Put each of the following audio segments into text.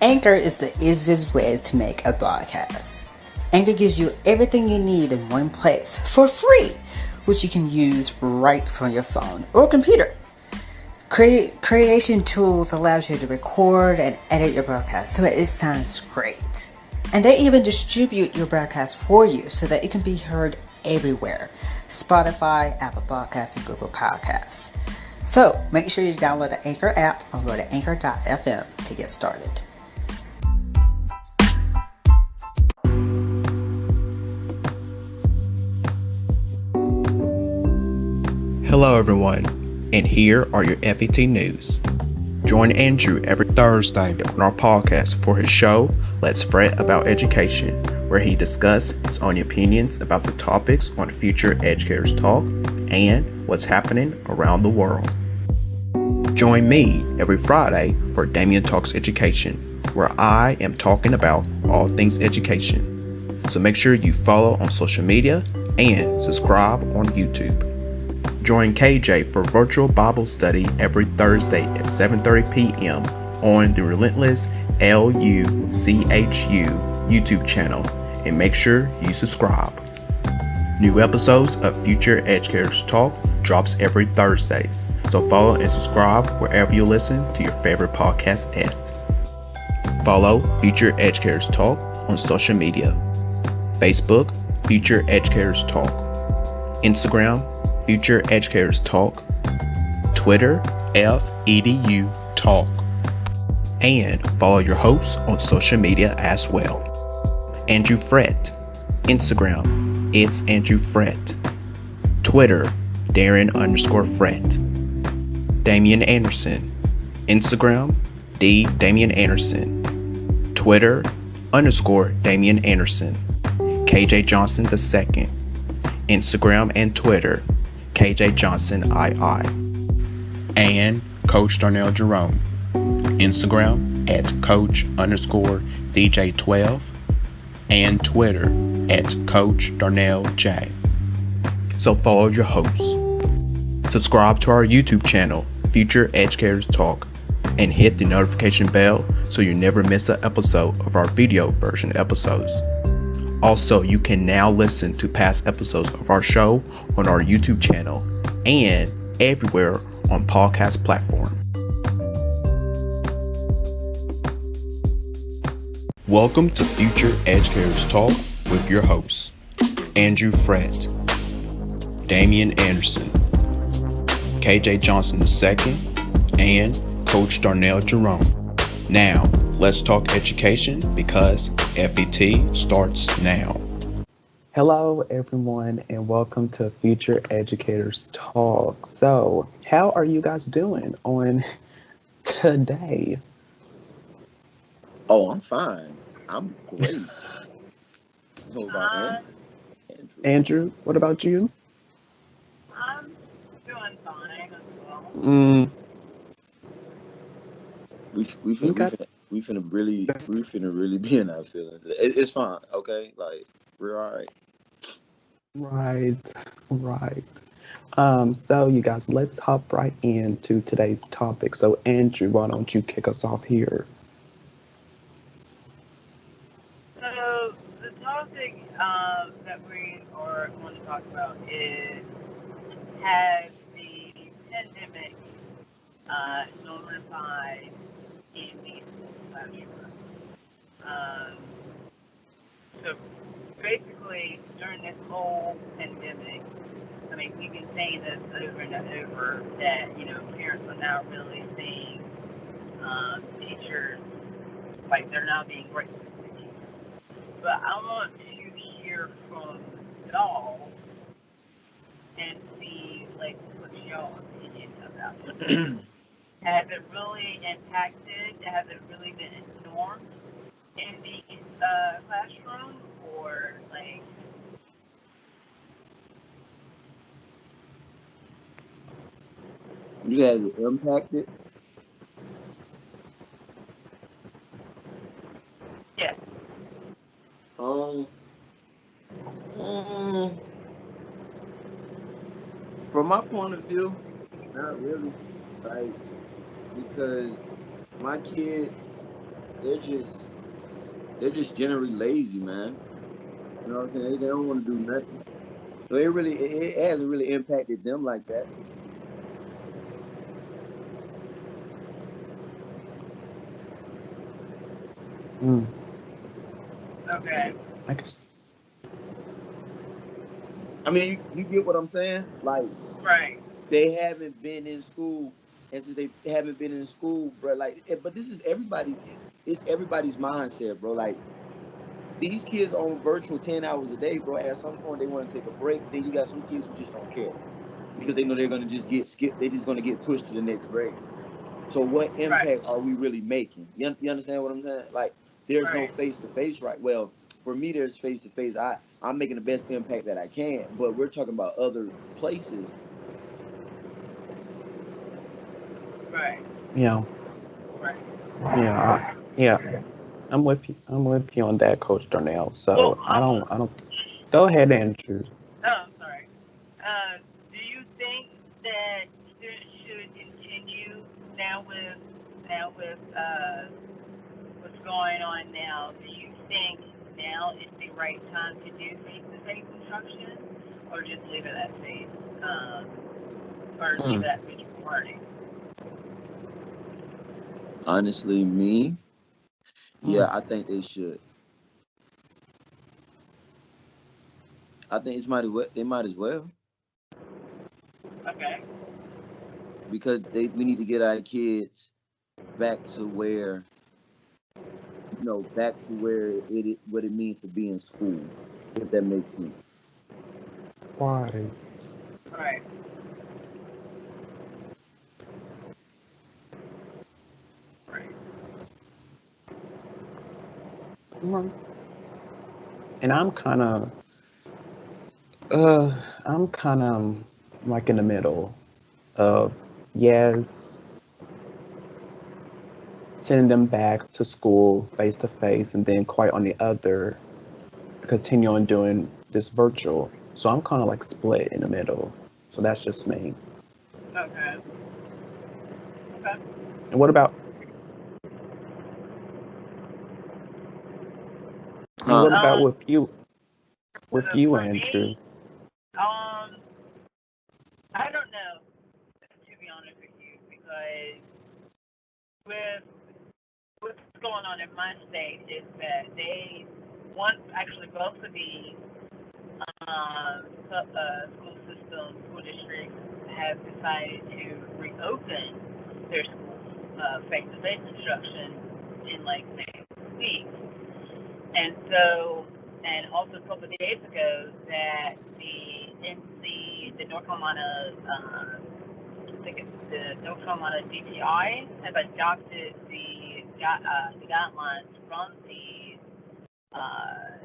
Anchor is the easiest way to make a podcast. Anchor gives you everything you need in one place for free, which you can use right from your phone or computer. Creation tools allows you to record and edit your broadcast so it sounds great. And they even distribute your broadcast for you so that it can be heard everywhere. Spotify, Apple Podcasts, and Google Podcasts. So make sure you download the Anchor app or go to anchor.fm to get started. Hello everyone, and here are your FET news. Join Andrew every Thursday on our podcast for his show, Let's Fret About Education, where he discusses his own opinions about the topics on Future Educators Talk and what's happening around the world. Join me every Friday for DAMIAN Talks Education, where I am talking about all things education. So make sure you follow on social media and subscribe on YouTube. Join KJ for virtual Bible study every Thursday at 7:30 p.m. on the Relentless LUCHU YouTube channel, and make sure you subscribe. New episodes of Future Educators Talk drops every Thursdays, so follow and subscribe wherever you listen to your favorite podcast at. Follow Future Educators Talk on social media: Facebook, Future Educators Talk; Instagram, Future Educators Talk; Twitter, FEDU Talk; and follow your hosts on social media as well. Andrew FRETT, Instagram, it's Andrew FRETT; Twitter, Darren_FRETT; Damian Anderson, Instagram, Damian Anderson; Twitter, _Damian Anderson; KJ Johnson II, Instagram and Twitter, KJ Johnson II; and Coach Darnell Jerome, Instagram at Coach_DJ12, and Twitter at Coach Darnell J. So follow your hosts. Subscribe to our YouTube channel, Future Educators Talk, and hit the notification bell so you never miss an episode of our video version episodes. Also, you can now listen to past episodes of our show on our YouTube channel and everywhere on podcast platform. Welcome to Future Educators Talk with your hosts, Andrew FRETT, Damian Anderson, KJ Johnson II, and Coach Darnell Jerome. Now, let's talk education because FET starts now. Hello, everyone, and welcome to Future Educators Talk. So, how are you guys doing on today? Oh, I'm fine. I'm great. What about Andrew, what about you? I'm doing fine as well. We finna really be in our feelings. It's fine, okay? Like, we're all right. Right. So you guys, let's hop right into today's topic. So Andrew, why don't you kick us off here? So the topic that we are going to talk about is, has the pandemic normalized in the school classroom? So basically, during this whole pandemic, I mean, we've been saying this over and over that, parents are now really seeing teachers, like they're now being grateful for teachers. But I want to hear from y'all and see, like, what's y'all opinion about it. Has it really impacted? Has it really been normed in the classroom, or like? You guys are impacted? Yes. From my point of view, not really. Like, because my kids, they're just they're just generally lazy, man. You know what I'm saying? They don't want to do nothing. So it hasn't really impacted them like that. Mm, Okay. I guess. I mean, you get what I'm saying? Like Right. they haven't been in school, and since they haven't been in school, bro, like, but this is everybody. It's everybody's mindset, bro. Like these kids on virtual 10 hours a day, bro. At some point, they want to take a break. Then you got some kids who just don't care because they know they're gonna just get skipped. They're just gonna get pushed to the next grade. So what Right. impact are we really making? You understand what I'm saying? Like there's no Right. face to face, right? Well, for me, there's face to face. I'm making the best impact that I can, but we're talking about other places. Right. Yeah, Right. yeah. I'm with you. I'm with you on that, Coach Darnell. Well, So I don't. Go ahead, Andrew. oh, I'm sorry. Do you think that students should continue now with what's going on now? Do you think now is the right time to do face-to-face instruction, or just leave it at face, or leave Mm, it at visual learning? Honestly, me, yeah, mm. I think they should. I think they might as well Okay. because we need to get our kids back to where back to where what it means to be in school, if that makes sense. Why? Right. Right. Mm. And I'm kind of like in the middle of yes, sending them back to school face to face, and then quite on the other, continue on doing this virtual. So I'm kind of like split in the middle. So that's just me. Okay. Okay. And what about and Huh? what about Um. with you, For Andrew? me, um, I don't know, to be honest with you, because with what's going on in my state is that they once actually both of these school systems, school districts have decided to reopen their schools face-to-face instruction in like next week. And so, and also a couple of days ago, that the North Carolina, I think it's the North Carolina DTI have adopted the guidelines from the uh,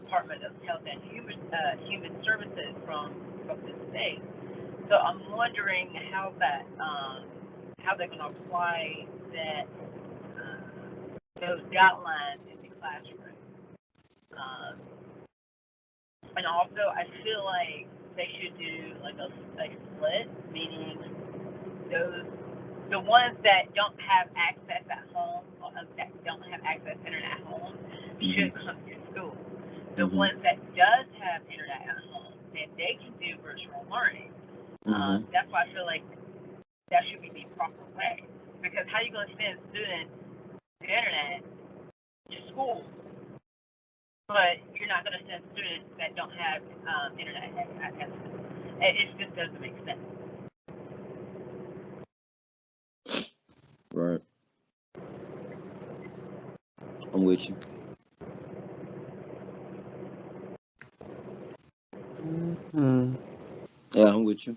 Department of Health and Human Services from the state. So I'm wondering how they're going to apply that those guidelines in the classroom. Um, and also, I feel like they should do like a split, meaning those the ones that don't have access at home, or that don't have access to internet at home, Hmm. should come to school. The Hmm. ones that does have internet at home, then they can do virtual learning. Hmm. That's why I feel like that should be the proper way. Because how are you going to send students the internet to school, but you're not going to send students that don't have internet at school? It just doesn't make sense. Right. I'm with you. Hmm. Yeah, I'm with you.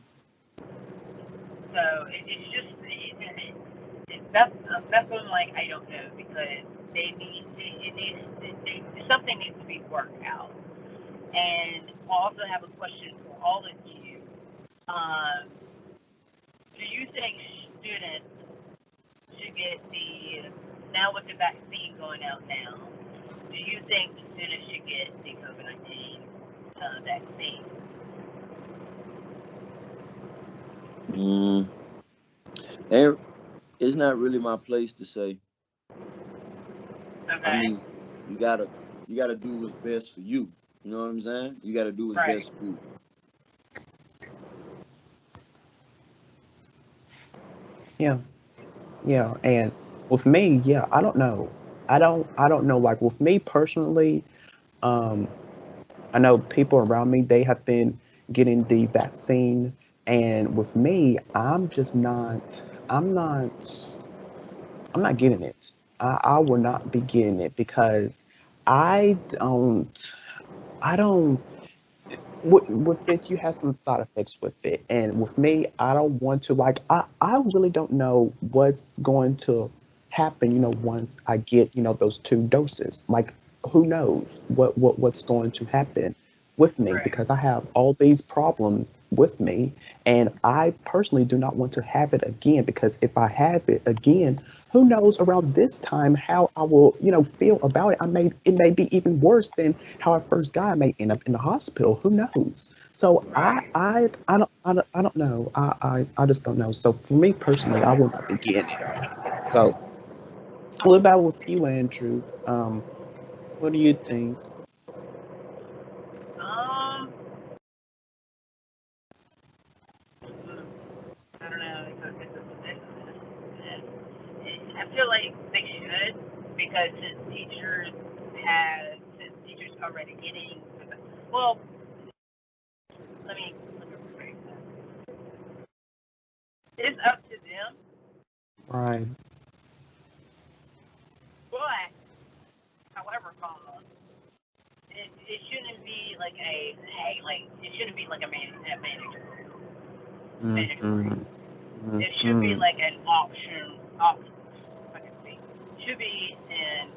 So it's just that's what I'm like. I don't know, because something needs to be worked out. And I also have a question for all of you. Um, do you think students should get now with the vaccine going out now? Do you think students should get the COVID-19 vaccine? Mm. And it's not really my place to say. That Okay. means you gotta do what's best for you. You know what I'm saying? You gotta do what's Right. best for you. Yeah, yeah. And with me, yeah, I don't know. I don't know. Like with me personally, um, I know people around me, they have been getting the vaccine, and with me, I'm not, I'm not getting it. I will not be getting it because I don't, I don't, with it, you have some side effects with it. And with me, I don't want to, like, I really don't know what's going to happen, once I get, those 2 doses. Like, who knows what's going to happen with me Right. because I have all these problems with me. And I personally do not want to have it again because if I have it again, who knows around this time how I will, feel about it. It may be even worse than how I first got. I may end up in the hospital. Who knows? So Right. I don't know. I just don't know. So for me personally, I will not be getting it. So what about with you, Andrew? What do you think? Um, I don't know. I feel like they should because since teachers already getting, well, let me rephrase that. It's up to them, Right. but however, comma, it shouldn't be like a hey, like it shouldn't be like a mandatory. Mm-hmm. It should be Mm-hmm. like an option. I can see. It should be an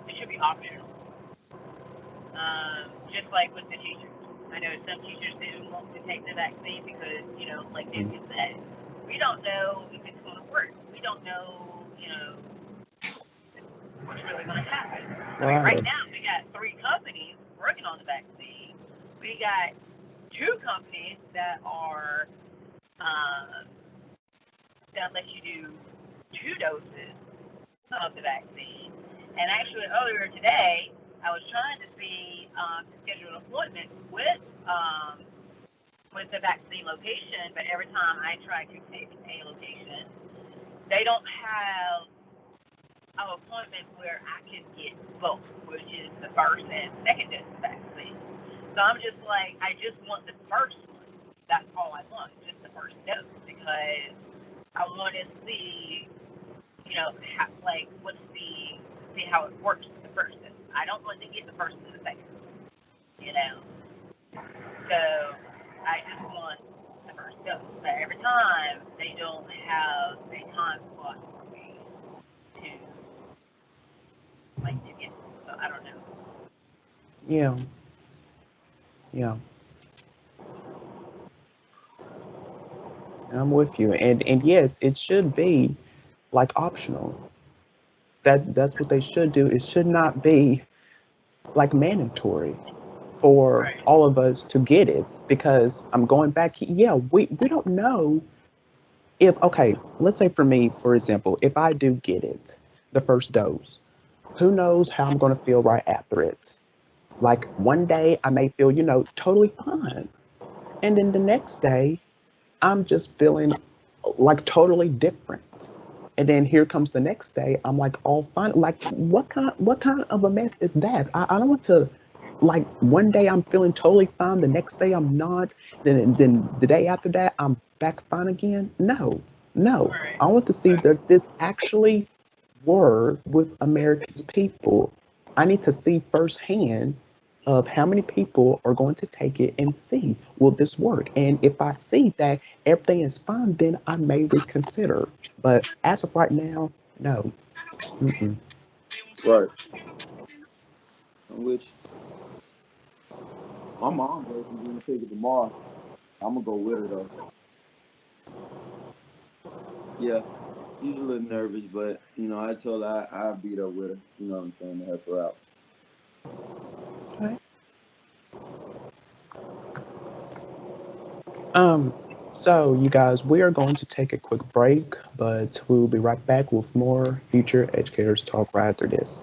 it should be optional. Just like with the teachers. I know some teachers didn't want to take the vaccine because, like David said, we don't know if it's going to work. We don't know, what's really going to happen. I mean, right Right. now we got 3 companies working on the vaccine. We got 2 companies that are um, that let you do 2 doses of the vaccine. And actually, earlier today, I was trying to see to schedule an appointment with the vaccine location, but every time I try to pick a location, they don't have an appointment where I can get both, which is the first and second dose of vaccine. So I'm just like, I just want the first one. That's all I want, just the first dose, because I want to see, see how it works with the first dose. I don't want to get the first and the second, you know. So I just want the first dose. But every time they don't have a time slot for me to to get. So I don't know. Yeah. Yeah. I'm with you. And yes, it should be like optional. That's what they should do. It should not be like mandatory for Right. all of us to get it because I'm going back. Yeah, we don't know if, okay, let's say for me, for example, if I do get it, the first dose, who knows how I'm going to feel right after it. Like one day I may feel, totally fine. And then the next day I'm just feeling like totally different. And then here comes the next day, I'm like all fine. Like what kind of a mess is that? I don't want to, like, one day I'm feeling totally fine, the next day I'm not, then the day after that I'm back fine again. No, no. Right. I want to see, does this actually work with America's people? I need to see firsthand of how many people are going to take it and see, will this work? And if I see that everything is fine, then I may reconsider. But as of right now, no. Mm-mm. Right. Which my mom actually gonna take it tomorrow. I'm gonna go with her though. Yeah, she's a little nervous, but I told her I'll be there with her. You know what I'm saying, to help her out. Okay. Um, So, you guys, we are going to take a quick break, but we will be right back with more Future Educators Talk right after this.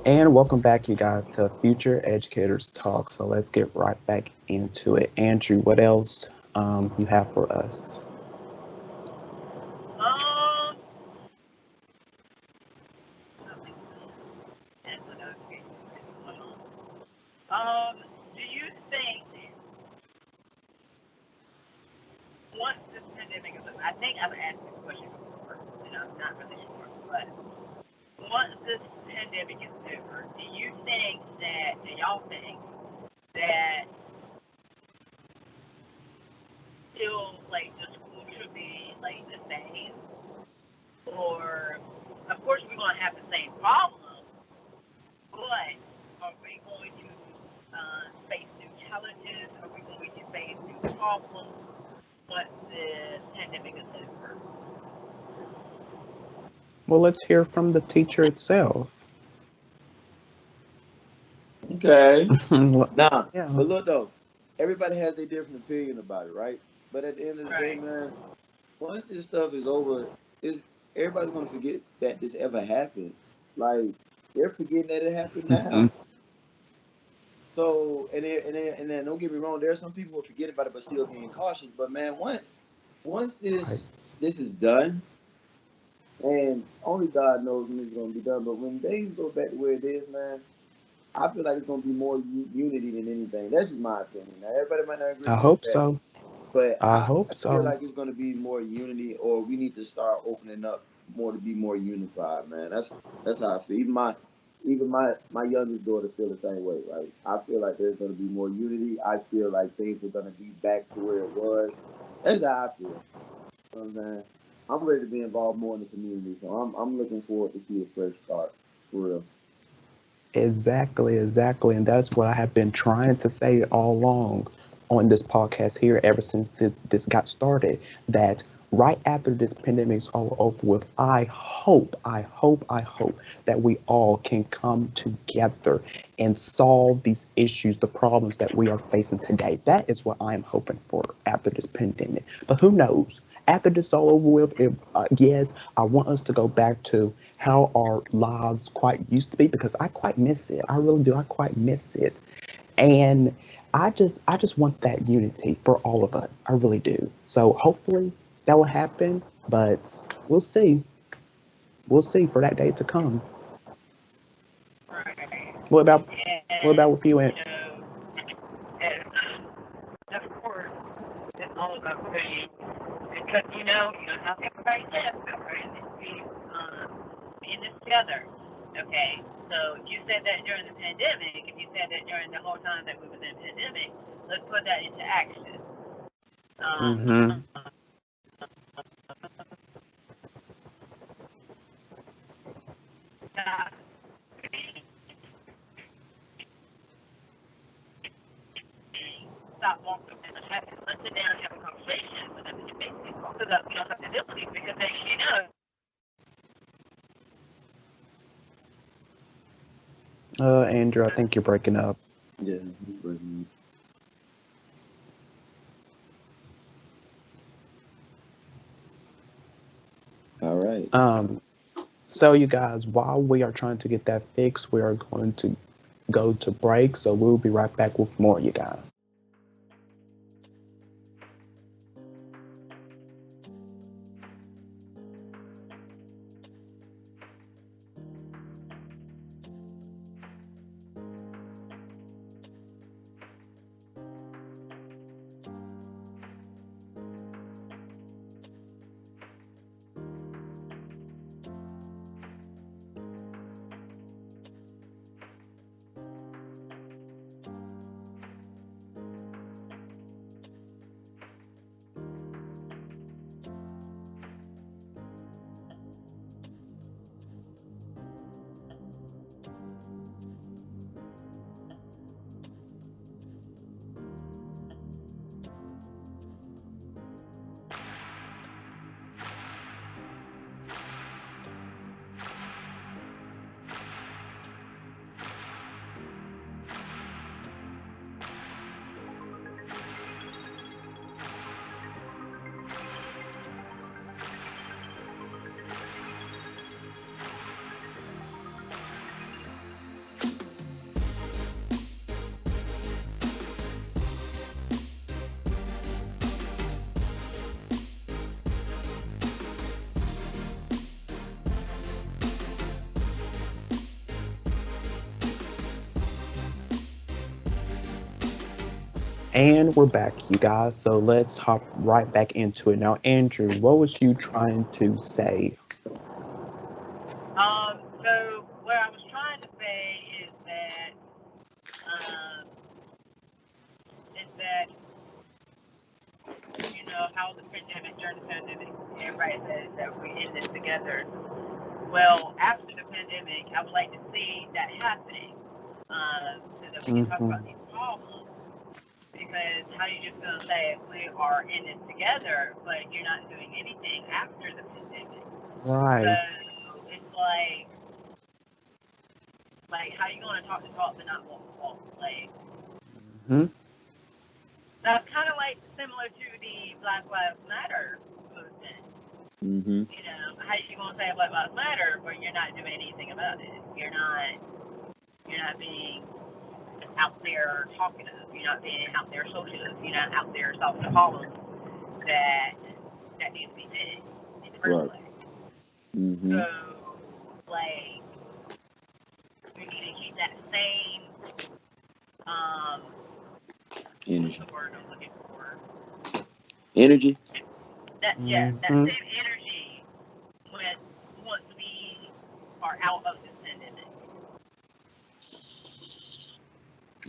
And welcome back, you guys, to Future Educators Talk. So let's get right back into it. Andrew, what else you have for us? Um, that's what I was getting going on. Do you think once this pandemic is over, I think I've asked this question before, and I'm not really sure, but once this pandemic is over, do you think that, do y'all think that still, like, the school should be, like, the same? Or, of course, we're going to have the same problem, but are we going to face new challenges? Are we going to face new problems once the pandemic is over? Well, let's hear from the teacher itself. Okay. Well, Nah, yeah. but look though, everybody has their different opinion about it, right? But at the end of the day, Right. man, once this stuff is over, is everybody's gonna forget that this ever happened. Like they're forgetting that it happened Mhm. now. So and then don't get me wrong, there are some people who forget about it but still being cautious. But man, once Right. this is done, and only God knows when it's gonna be done. But when things go back to where it is, man, I feel like it's gonna be more unity than anything. That's just my opinion. Now everybody might not agree I with me with hope that, so. but I I hope feel so. like it's gonna be more unity, or we need to start opening up more to be more unified, man. That's how I feel. Even my youngest daughter feel the same way. Like I feel like there's gonna be more unity. I feel like things are gonna be back to where it was. That's how I feel. You know what I'm saying? I'm ready to be involved more in the community, so I'm looking forward to see a fresh start for real. Exactly, exactly. And that's what I have been trying to say all along on this podcast here ever since this got started. That right after this pandemic is all over with, I hope that we all can come together and solve these issues, the problems that we are facing today. That is what I'm hoping for after this pandemic. But who knows? After this all over with, yes, I want us to go back to how our lives quite used to be because I quite miss it. I really do. I quite miss it. And I just want that unity for all of us. I really do. So hopefully that will happen, but we'll see. We'll see for that day to come. Right. What about what And, about with you, Aunt? and of course, it's all about being, because, how everybody lives, right? Being together. Okay, so you said that during the pandemic, if you said that during the whole time that we was in pandemic, let's put that into action. Mm-hmm. stop walking in the chat. Let's sit down and have a conversation with them to make people to the ability because they Andrew, I think you're breaking up. Yeah. All right. So you guys, while we are trying to get that fixed, we are going to go to break. So we'll be right back with more, you guys. And we're back, you guys. So let's hop right back into it. Now, Andrew, what was you trying to say? So what I was trying to say is that how the pandemic, during the pandemic, everybody says that we're in this together. Well, after the pandemic, I would like to see that happening, so that we can talk about these problems. Because how you just gonna say we are in this together, but you're not doing anything after the pandemic? Right. So it's like how you gonna talk the talk but not walk the walk? That's kind of like similar to the Black Lives Matter movement. Mm-hmm. How you gonna say Black Lives Matter but you're not doing anything about it? You're not being out there talking up. You're not being out there socialist. You're not out there solving the problems that need to be fixed in the first place. Mm-hmm. So, we need to keep that same energy. What's the word I'm looking for? Energy. That same energy once we are out of this pandemic.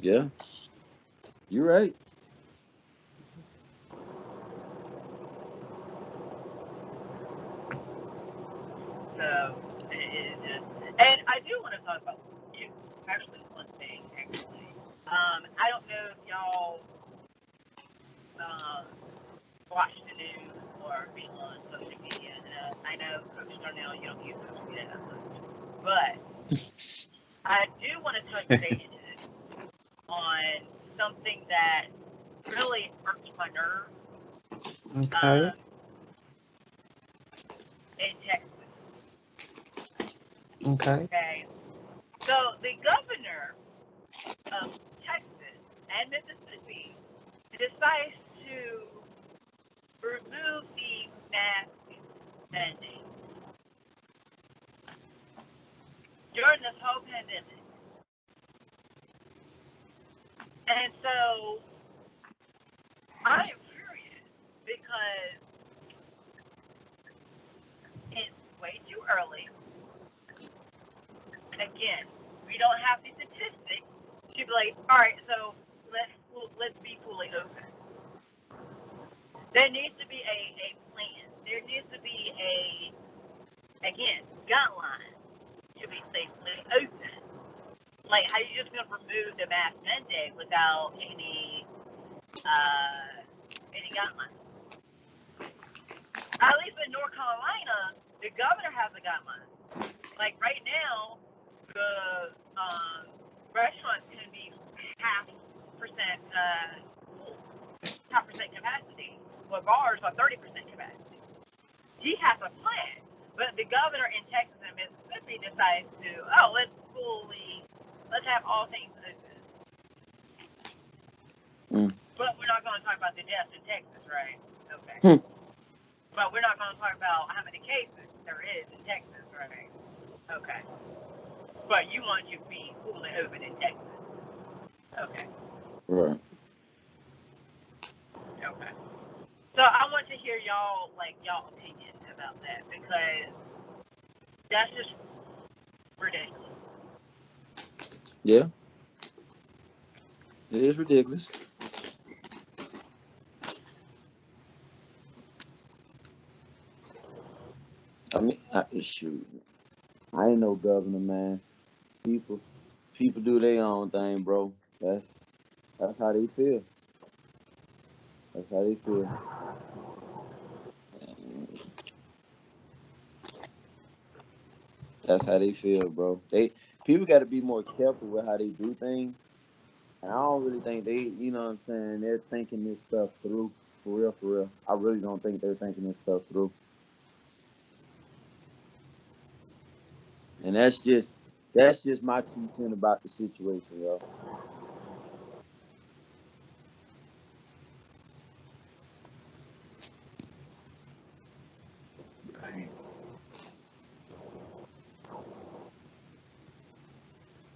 Yeah, you're right. So it is just, and I do want to talk about actually one thing. I don't know if y'all watch the news or be on social media. I know, Coach Darnell, you don't use social media that much, but I do want to touch base on something that really hurts my nerve. Okay. In Texas. Okay. So the governor of Texas and Mississippi decides to remove the mask mandate during this whole pandemic. And so I am furious because it's way too early. Again, we don't have the statistics to be like, all right, so let's be fully open. There needs to be a plan. There needs to be guidelines to be safely open. How you just gonna remove the mask mandate without any any guidelines. At least in North Carolina, the governor has a guideline. Like right now, the restaurants can be half percent full, half percent capacity, where bars are 30% capacity. He has a plan, but the governor in Texas and Mississippi decides to, let's have all things open. But we're not going to talk about the deaths in Texas, right? Okay. But we're not going to talk about how many cases there is in Texas, right? Okay. But you want to be fully open in Texas. Okay. Right. Okay. So I want to hear y'all opinion about that, because that's just ridiculous. Yeah. It is ridiculous. I mean, shoot. I ain't no governor, man. People do their own thing, bro. That's how they feel. That's how they feel. That's how they feel, bro. People got to be more careful with how they do things. And I don't really think they, you know what I'm saying, they're thinking this stuff through. For real, for real. I really don't think they're thinking this stuff through. And that's just my 2 cents about the situation, yo.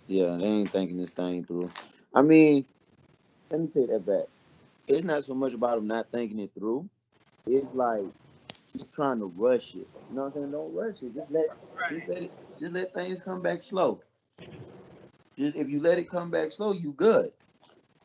Yeah, they ain't thinking this thing through. I mean, let me take that back. It's not so much about them not thinking it through. It's like you're trying to rush it. You know what I'm saying? Don't rush it. Just let things come back slow. Just if you let it come back slow, you good.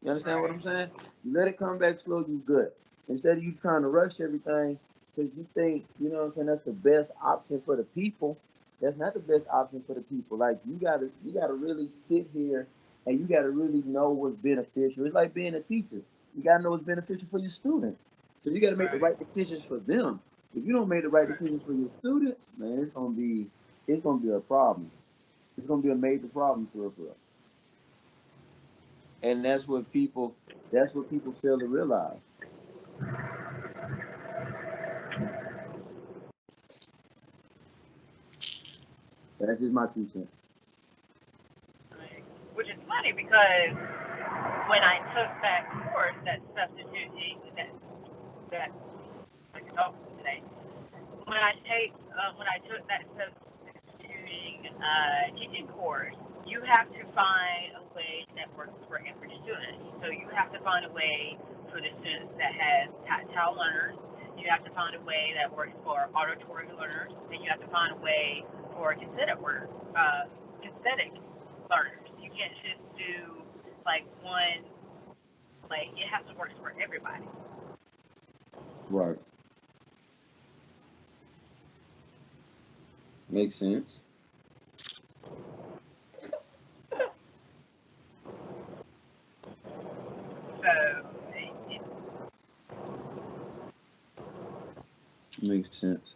You understand what I'm saying? You let it come back slow, you good. Instead of you trying to rush everything because you think, you know what I'm saying, that's the best option for the people. That's not the best option for the people. Like you gotta really sit here and you gotta really know what's beneficial. It's like being a teacher. You gotta know what's beneficial for your students. So you gotta make the right decisions for them. If you don't make the right decisions for your students, man, it's gonna be a problem. It's gonna be a major problem for us. And that's what people fail to realize. That's just my 2 cents. Which is funny, because when I took that course, that substituting, that today, when I took that substituting teaching course, you have to find a way that works for every student. So you have to find a way for the students that has tactile learners. You have to find a way that works for auditory learners, and you have to find a way for kinesthetic learners. You can't just do like one. Like it has to work for everybody. Right. Makes sense. So Makes sense.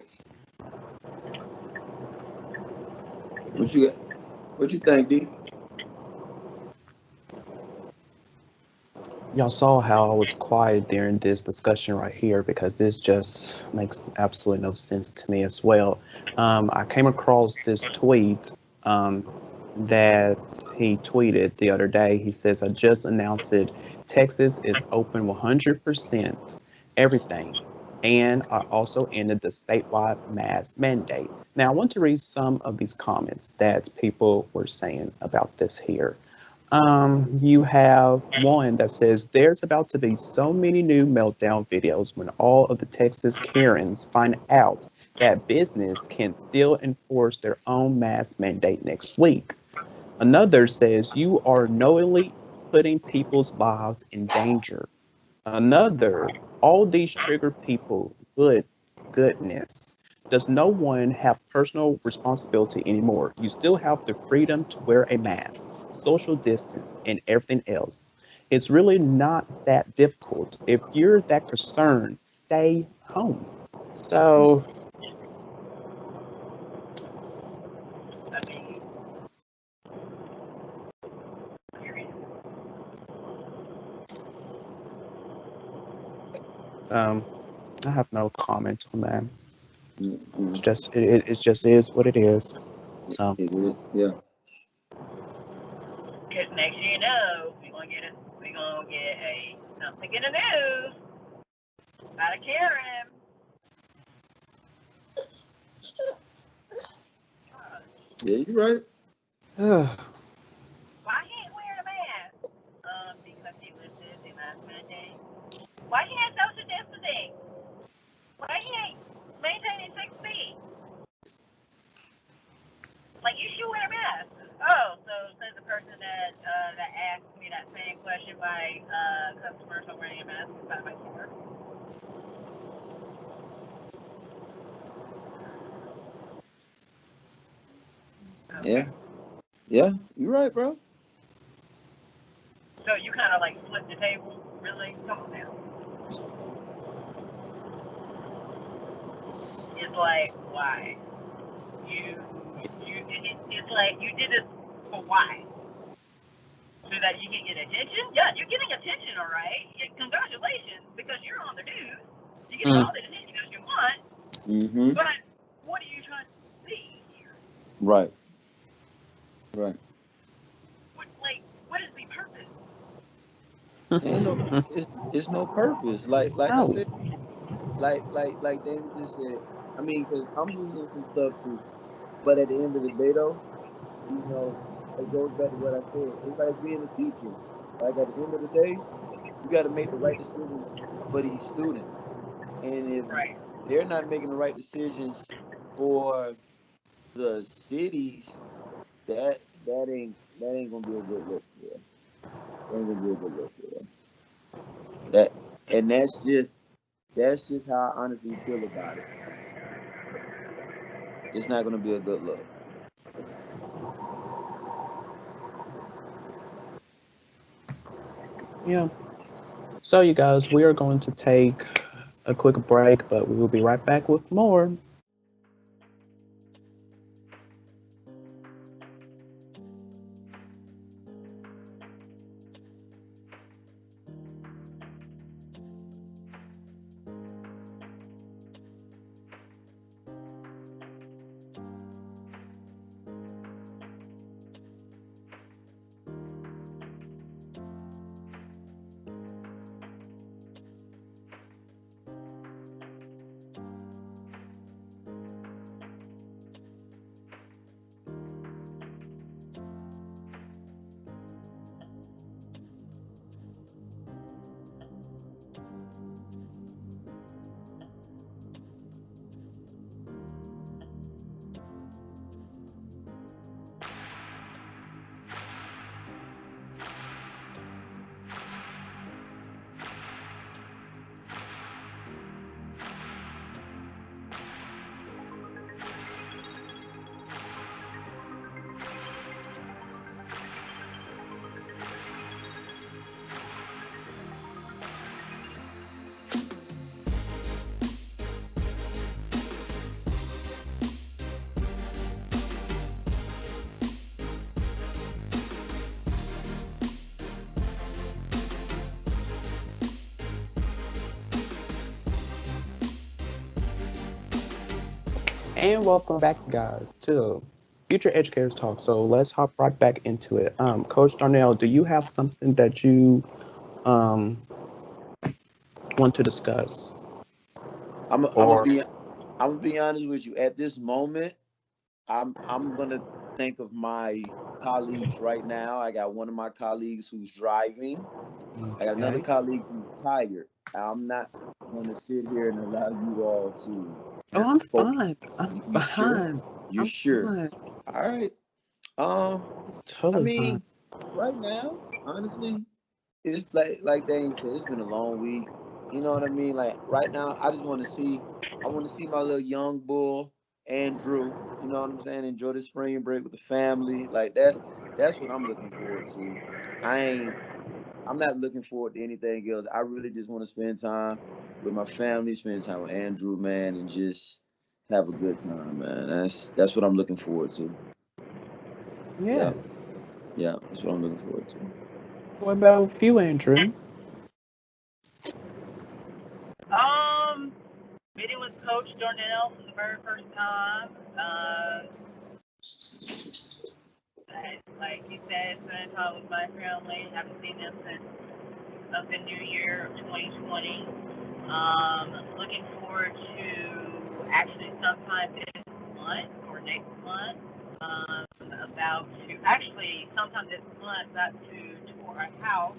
What you got? What you think, D? Y'all saw how I was quiet during this discussion right here because this just makes absolutely no sense to me as well. I came across this tweet that he tweeted the other day. He says, I just announced it. Texas is open 100%, everything. And I also ended the statewide mask mandate. Now, I want to read some of these comments that people were saying about this here. You have one that says there's about to be so many new meltdown videos when all of the Texas Karens find out that business can still enforce their own mask mandate next week. Another says you are knowingly putting people's lives in danger. Another, all these trigger people, goodness. Does no one have personal responsibility anymore? You still have the freedom to wear a mask, social distance, and everything else. It's really not that difficult. If you're that concerned, stay home. So, I mean, period. I have no comment on that. It's Mm-mm. just it just is what it is. So, It is. Yeah. Because next year, you know, we're gonna get a something in the news about a Karen. Yeah, you're right. Why he ain't wearing a mask? Because he lifted the mask mandate. Why he ain't social distancing? Why he ain't maintaining 6 feet? Like, you should wear a mask. Oh, so says the person that asked me that same question by customers are wearing a mask inside my store. Yeah. Okay. Yeah, you're right, bro. So you kind of like flip the table, really? Come on now. It's like, why? It's like you did this for why? So that you can get attention? Yeah, you're getting attention, all right. Congratulations, because you're on the news. You're getting all the attention that you want. Mm-hmm. But what are you trying to see here? Right. Right. What is the purpose? Ain't no. It's no purpose. Like I no. said. Like David just said. I mean, because I'm losing some stuff too. But at the end of the day, though, you know, it goes back to what I said. It's like being a teacher. Like at the end of the day, you got to make the right decisions for these students. And if Right. they're not making the right decisions for the cities, that ain't gonna be a good look for them. That ain't gonna be a good look for them. That and that's just how I honestly feel about it. It's not gonna be a good look. Yeah. So, you guys, we are going to take a quick break, but we will be right back with more. And welcome back, guys, to Future Educators Talk. So let's hop right back into it. Coach Darnell, do you have something that you um, want to discuss? I'm I'm gonna Or be I'm gonna be honest with you. At this moment, I'm gonna think of my colleagues right now. I got one of my colleagues who's driving. I got another okay? colleague who's tired. I'm not gonna sit here and allow you all to Oh, I'm focus. fine. I'm You sure? fine. You I'm sure? fine. All right. Um, I Totally fine. mean, right now, honestly, it's like Dane said, it's been a long week. You know what I mean? Like right now, I want to see my little young bull, Andrew. You know what I'm saying? Enjoy the spring break with the family. Like that's what I'm looking forward to. I ain't I'm not looking forward to anything else. I really just want to spend time with my family, spend time with Andrew, man, and just have a good time, man. That's what I'm looking forward to. Yeah, Yes. yeah, that's what I'm looking forward to. What about you, Andrew? Meeting with Coach Darnell for the very first time. Like you said, spending time with my family. Haven't seen them since the new year of 2020. Looking forward to actually sometime this month or next month. About to actually sometime this month about to tour a house,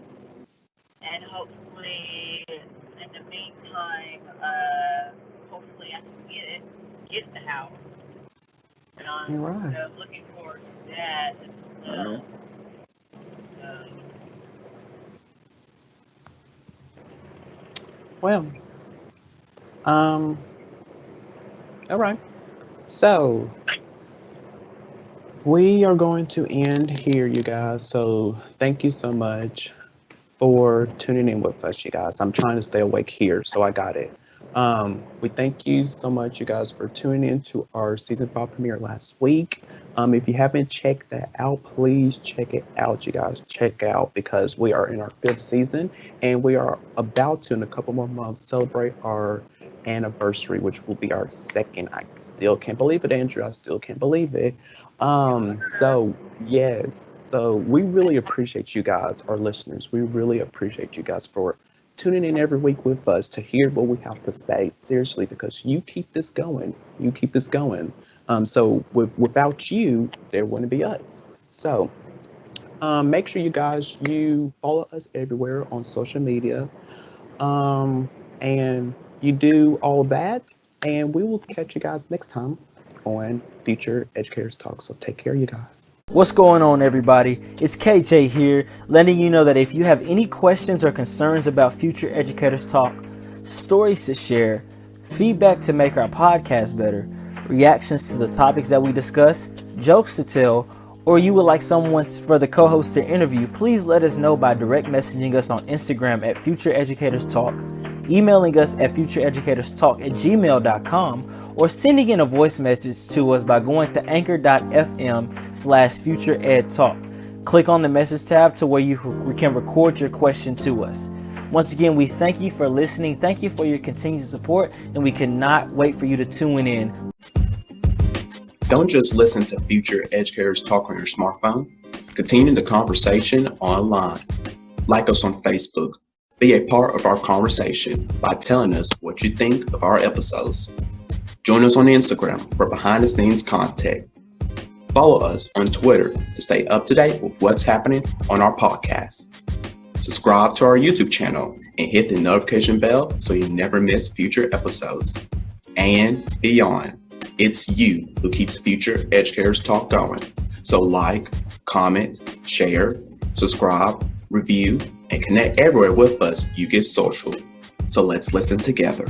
and hopefully in the meantime, hopefully I can get the house. And You're right. so looking forward to that as well. Well, all right. So we are going to end here, you guys. So thank you so much for tuning in with us, you guys. I'm trying to stay awake here, so I got it. We thank you so much, you guys, for tuning in to our season 5 premiere last week. If you haven't checked that out, please check it out, you guys. Check out, because we are in our 5th season, and we are about to, in a couple more months, celebrate our anniversary, which will be our 2nd. I still can't believe it, Andrew. I still can't believe it. So yes. So we really appreciate you guys, our listeners. We really appreciate you guys for tuning in every week with us to hear what we have to say. Seriously, because you keep this going. You keep this going. So without you, there wouldn't be us. So make sure you guys, you follow us everywhere on social media. And you do all that. And we will catch you guys next time on Future Educators Talk. So take care, you guys. What's going on, everybody? It's KJ here, letting you know that if you have any questions or concerns about Future Educators Talk, stories to share, feedback to make our podcast better, reactions to the topics that we discuss, jokes to tell, or you would like someone for the co-host to interview, please let us know by direct messaging us on Instagram at Future Educators Talk, emailing us at futureeducatorstalk@gmail.com, or sending in a voice message to us by going to anchor.fm/futureedtalk. Click on the message tab to where you can record your question to us. Once again, we thank you for listening. Thank you for your continued support, and we cannot wait for you to tune in. Don't just listen to Future Educators Talk on your smartphone. Continue the conversation online. Like us on Facebook. Be a part of our conversation by telling us what you think of our episodes. Join us on Instagram for behind-the-scenes content. Follow us on Twitter to stay up to date with what's happening on our podcast. Subscribe to our YouTube channel and hit the notification bell so you never miss future episodes. And beyond, it's you who keeps Future Educators Talk going. So like, comment, share, subscribe, review, and connect everywhere with us. You get social. So let's listen together.